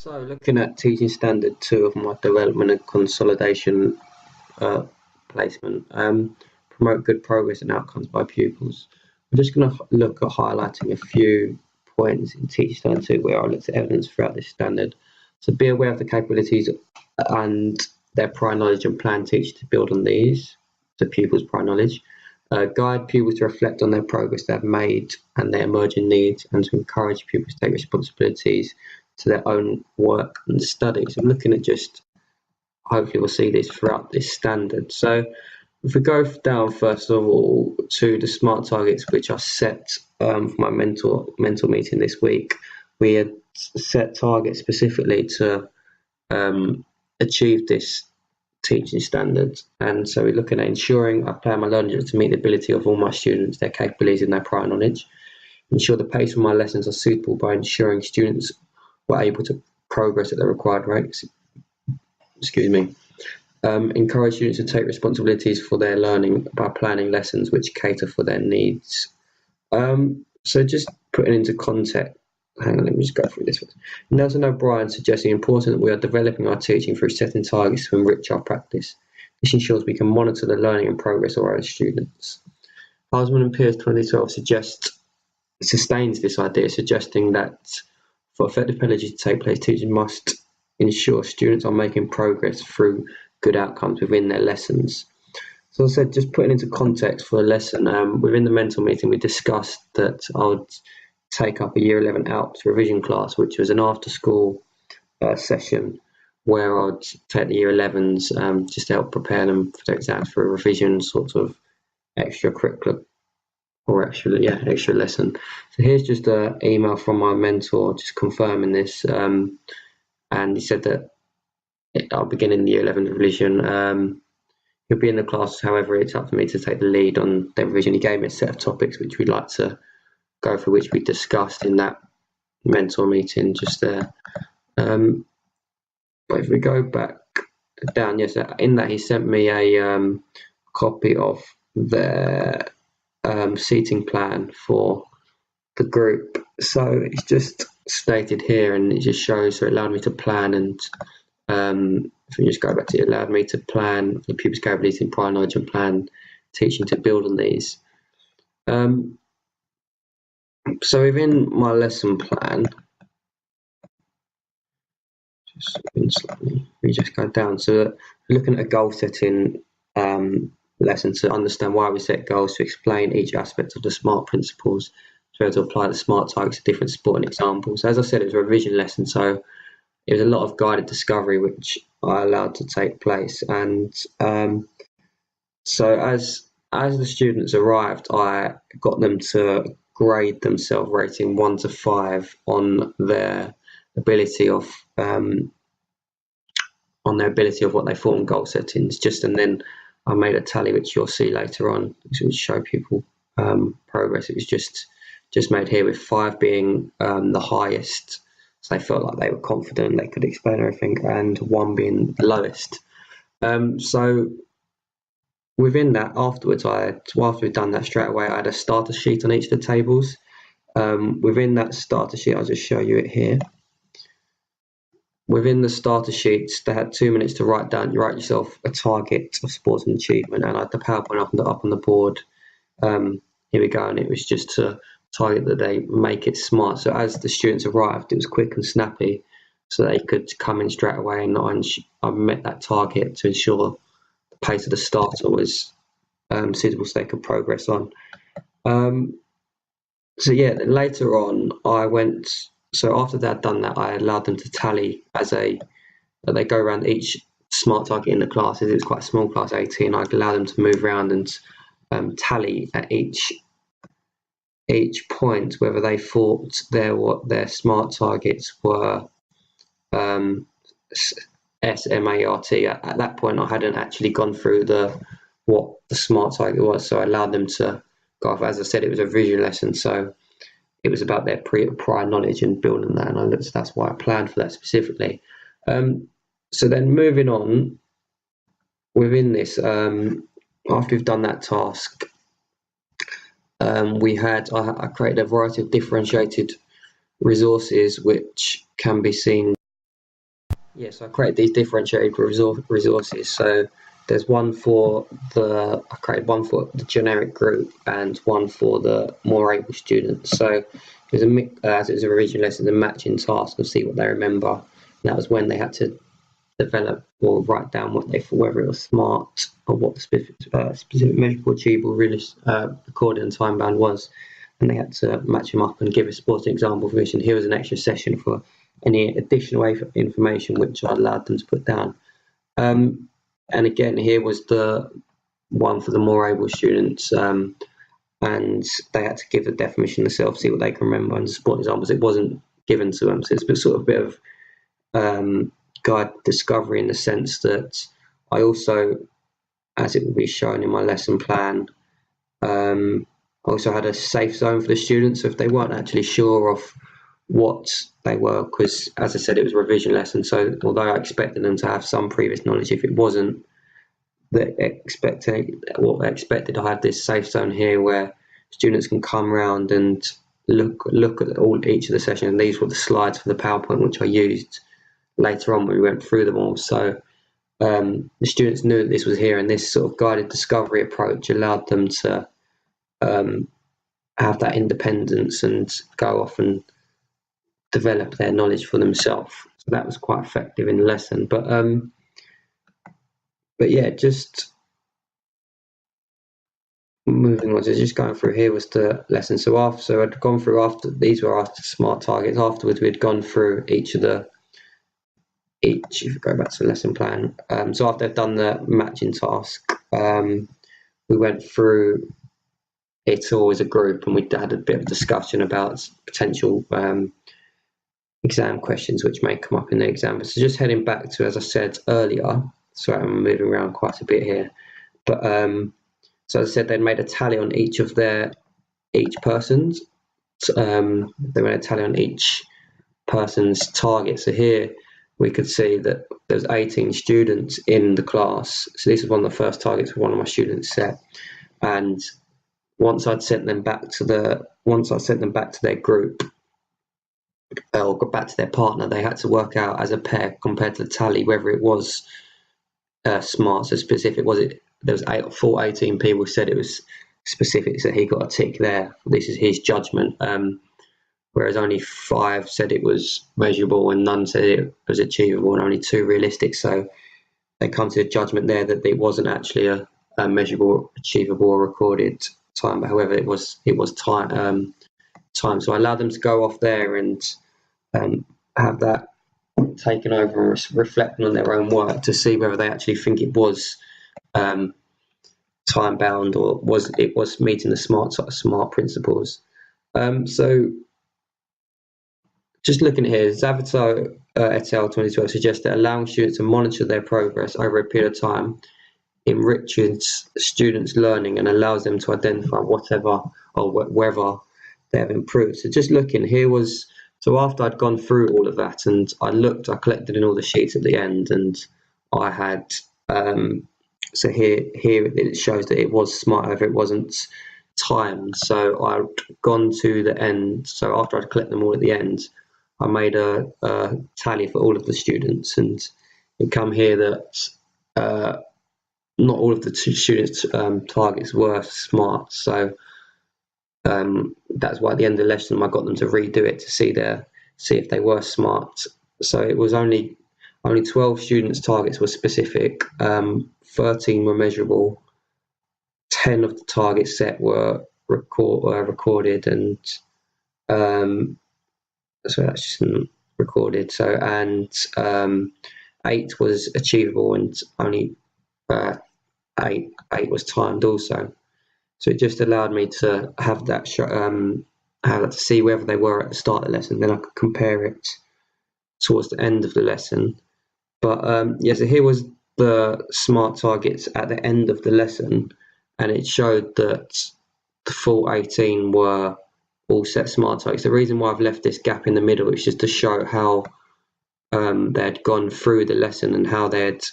So, looking at teaching standard 2 of my development and consolidation uh, placement, promote good progress and outcomes by pupils. I'm just going to look at highlighting a few points in teaching standard 2 where I looked at evidence throughout this standard. So, be aware of the capabilities and their prior knowledge and plan teachers to build on these, the pupils' prior knowledge. Guide pupils to reflect on their progress they have made and their emerging needs, and to encourage pupils to take responsibilities to their own work and studies. I'm looking at just, hopefully we'll see this throughout this standard. So if we go down first of all to the SMART targets which are set for my mentor meeting this week, we had set targets specifically to achieve this teaching standard. And so we're looking at ensuring I plan my learning to meet the ability of all my students, their capabilities and their prior knowledge. Ensure the pace of my lessons are suitable by ensuring students were able to progress at the required rates. Encourage students to take responsibilities for their learning by planning lessons which cater for their needs. So just putting into context, hang on, let me just go through this one. Nelson O'Brien suggesting important that we are developing our teaching through setting targets to enrich our practice. This ensures we can monitor the learning and progress of our students. Harsman and Pierce 2012 sustains this idea, suggesting that for effective pedagogy to take place, teachers must ensure students are making progress through good outcomes within their lessons. So as I said, just putting into context for a lesson, within the mentor meeting, we discussed that I would take up a Year 11 ALPS revision class, which was an after-school session where I'd take the Year 11s just to help prepare them for the exams for a revision sort of extracurricular or extra lesson. So here's just an email from my mentor just confirming this, and he said that I'll begin in the Year 11 revision. He'll be in the class, however, it's up to me to take the lead on the revision. He gave me a set of topics which we'd like to go through, which we discussed in that mentor meeting just there. But if we go back down, yes, in that he sent me a copy of their seating plan for the group. So it's just stated here, and it just shows, so it allowed me to plan, and if we just go back to it, allowed me to plan the pupils' capabilities in prior knowledge and plan teaching to build on these. So within my lesson plan, we just go down. So looking at a goal setting lesson to understand why we set goals, to explain each aspect of the SMART principles, to be able to apply the SMART targets to different sporting examples. As I said, it was a revision lesson, so it was a lot of guided discovery which I allowed to take place. And so as the students arrived, I got them to grade themselves, rating 1 to 5 on their ability of what they thought in goal settings. And then I made a tally which you'll see later on, which will show people progress. It was just made here with 5 being the highest, so they felt like they were confident, they could explain everything, and 1 being the lowest. So within that, afterwards, after we'd done that straight away, I had a starter sheet on each of the tables. Within that starter sheet, I'll just show you it here. Within the starter sheets, they had 2 minutes to write yourself a target of sports and achievement, and I had the PowerPoint up on the board. Here we go, and it was just to target that they make it smart. So as the students arrived, it was quick and snappy, so they could come in straight away, and I met that target to ensure the pace of the starter was suitable so they could progress on. So yeah, then later on, so after they'd done that, I allowed them to tally they go around each SMART target in the classes. It was quite a small class, 18. I allowed them to move around and tally at each point whether they thought their SMART targets were SMART. At that point, I hadn't actually gone through what the SMART target was, so I allowed them to go off. As I said, it was a vision lesson, so it was about their prior knowledge and building that, and that's why I planned for that specifically. So then moving on within this, after we've done that task, I created a variety of differentiated resources which can be seen Yes, I created these differentiated resources. So there's one for I created one for the generic group and one for the more able students. So there's as it was a regional lesson, a matching task and see what they remember. And that was when they had to develop or write down what they thought, whether it was smart or what the specific measurable, achievable, recorded and time bound was. And they had to match them up and give a sporting example for each. And here was an extra session for any additional information which I allowed them to put down. And again, here was the one for the more able students, and they had to give the definition themselves, see what they can remember. And sporting examples, it wasn't given to them, so it's sort of a bit of guide discovery in the sense that I also, as it will be shown in my lesson plan, also had a safe zone for the students. So if they weren't actually sure of what they were, because as I said, it was a revision lesson. So although I expected them to have some previous knowledge, if it wasn't what they expected, I had this safe zone here where students can come around and look at each of the sessions. And these were the slides for the PowerPoint, which I used later on when we went through them all. So the students knew that this was here, and this sort of guided discovery approach allowed them to have that independence and go off and develop their knowledge for themselves. So that was quite effective in the lesson. But yeah, just moving on. So just going through here was the lesson. So I'd gone through after these were after smart targets. Afterwards, we'd gone through each. If you go back to the lesson plan. So after I'd done the matching task, we went through it all as a group, and we had a bit of discussion about potential exam questions which may come up in the exam. So just heading back to, as I said earlier, sorry, I'm moving around quite a bit here, but so as I said, they'd made a tally on each person's. They made a tally on each person's target. So here we could see that there's 18 students in the class. So this is one of the first targets one of my students set, and once I'd sent them back to their group, or got back to their partner, they had to work out as a pair compared to the tally whether it was smart. So specific, there was 18 people said it was specific, so he got a tick there. This is his judgment. Whereas only 5 said it was measurable and none said it was achievable, and only 2 realistic. So they come to a judgment there that it wasn't actually a measurable, achievable, or recorded time, but however it was time. So I allowed them to go off there and have that taken over and reflecting on their own work to see whether they actually think it was time bound or was meeting the smart principles. So just looking here, Zavito et al. 2012 suggests that allowing students to monitor their progress over a period of time enriches students' learning and allows them to identify whatever or whether they have improved. So just looking here so after I'd gone through all of that and I collected in all the sheets at the end, and I had so here it shows that it was smart, however it wasn't timed. So I'd gone to the end. So after I'd collected them all at the end, I made a tally for all of the students, and it come here that not all of the students' targets were smart. So that's why at the end of the lesson I got them to redo it to see if they were smart. So it was only 12 students' targets were specific, 13 were measurable, 10 of the targets set were recorded, and so that's just recorded. So and 8 was achievable, and only 8 was timed also. So it just allowed me to have that to see whether they were at the start of the lesson. Then I could compare it towards the end of the lesson. But yeah, so here was the smart targets at the end of the lesson, and it showed that the full 18 were all set smart targets. The reason why I've left this gap in the middle is just to show how they'd gone through the lesson and how they'd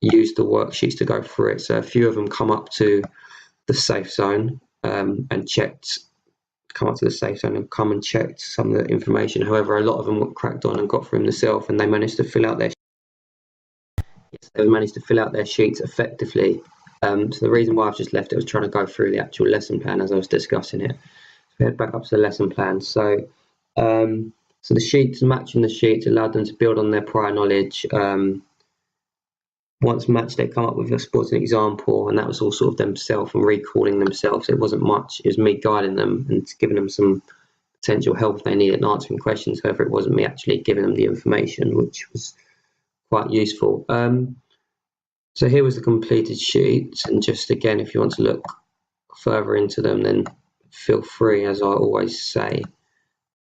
used the worksheets to go through it. So a few of them come up to the safe zone and come up to the safe zone and come and checked some of the information. However, a lot of them cracked on and got through them themselves, and they managed to fill out their they managed to fill out their sheets effectively. So the reason why I've just left it was trying to go through the actual lesson plan as I was discussing it. So head back up to the lesson plan. So the sheets, matching the sheets allowed them to build on their prior knowledge. Once matched, they come up with a sporting example, and that was all sort of themselves and recalling themselves. It wasn't much, it was me guiding them and giving them some potential help if they needed and answering questions. However, it wasn't me actually giving them the information, which was quite useful. So here was the completed sheets, and just again, if you want to look further into them, then feel free, as I always say.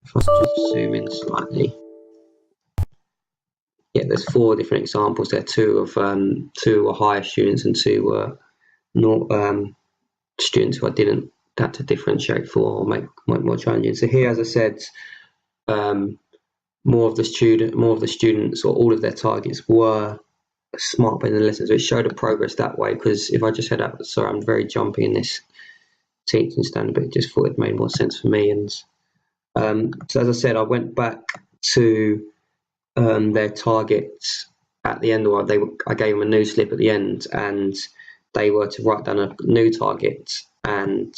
If I just zoom in slightly. Yeah, there's 4 different examples there. 2 were higher students and 2 were not students who I didn't have to differentiate for or make more challenging. So here, as I said, more of the students or all of their targets were smart in the lessons, so it showed a progress that way. Because if I just head up, sorry, I'm very jumpy in this teaching standard, but just thought it made more sense for me. And so as I said, I went back to their targets at the end, or I gave them a new slip at the end, and they were to write down a new target, and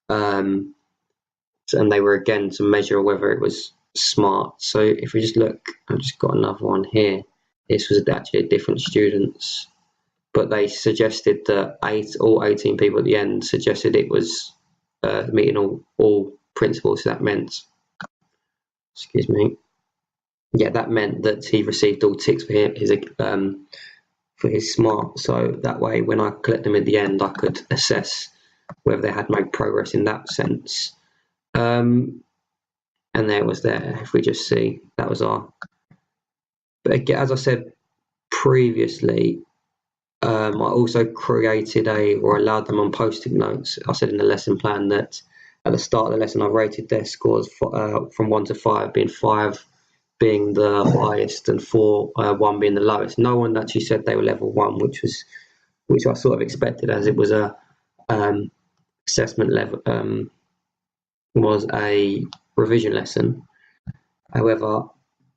they were again to measure whether it was smart. So if we just look, I've just got another one here. This was actually different students, but they suggested that all 18 people at the end suggested it was meeting all principles. So that meant, excuse me, yeah, that meant that he received all ticks for his smart. So that way, when I collect them at the end, I could assess whether they had made progress in that sense. And there it was there. If we just see, that was our. But again, as I said previously, I also created or allowed them on post-it notes. I said in the lesson plan that at the start of the lesson, I rated their scores from 1 to 5, being 5 being the highest and 1 being the lowest. No one actually said they were level 1, which I sort of expected, as it was a assessment level, was a revision lesson. However,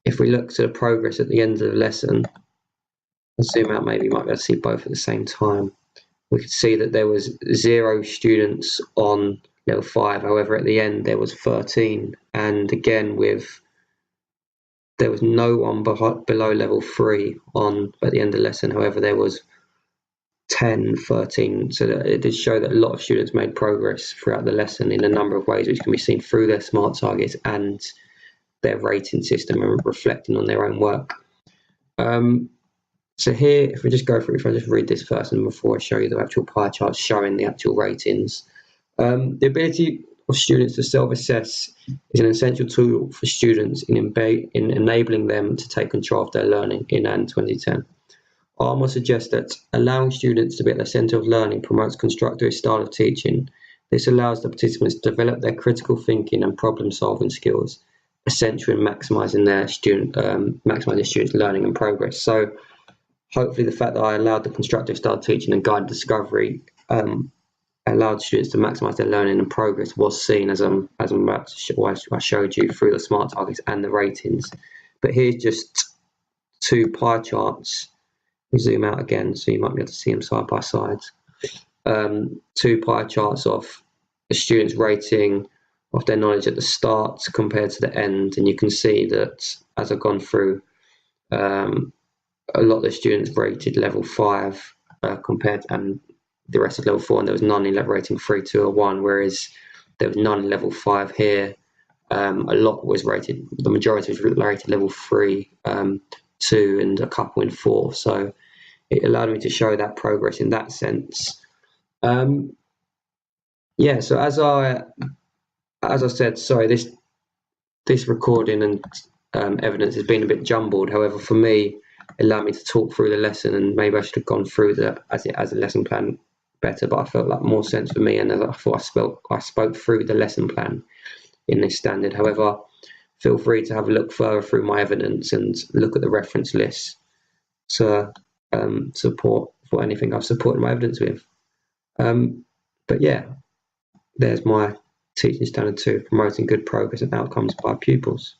if we look to the progress at the end of the lesson, I'll zoom out, maybe you might be able to see both at the same time. We could see that there was 0 students on level 5. However, at the end there was 13, and again there was no one below level 3 at the end of the lesson. However, there was 10, 13. So that it did show that a lot of students made progress throughout the lesson in a number of ways, which can be seen through their SMART targets and their rating system and reflecting on their own work. So here, if we just go through, if I just read this first and before I show you the actual pie chart showing the actual ratings. The ability of students to self-assess is an essential tool for students in enabling them to take control of their learning in AND 2010. Armour suggests that allowing students to be at the centre of learning promotes constructive style of teaching. This allows the participants to develop their critical thinking and problem-solving skills, essential in maximising their students' learning and progress. So hopefully the fact that I allowed the constructive style teaching and guided discovery allowed students to maximise their learning and progress was seen, as I'm about to I showed you, through the SMART targets and the ratings. But here's just 2 pie charts. We zoom out again so you might be able to see them side by side. 2 pie charts of the students' rating of their knowledge at the start compared to the end, and you can see that as I've gone through, a lot of the students rated level 5 compared, and the rest of level 4, and there was none in level rating 3, 2, or 1, whereas there was none in level 5 here. A lot was rated, the majority was rated level 3, 2, and a couple in 4. So it allowed me to show that progress in that sense. Yeah, so as I said, sorry, this recording and evidence has been a bit jumbled. However, for me, it allowed me to talk through the lesson, and maybe I should have gone through as a lesson plan better, but I felt like more sense for me, and as I thought I spoke through the lesson plan in this standard. However, feel free to have a look further through my evidence and look at the reference list to support for anything I've supported my evidence with. But yeah, there's my teaching standard 2, promoting good progress and outcomes by pupils.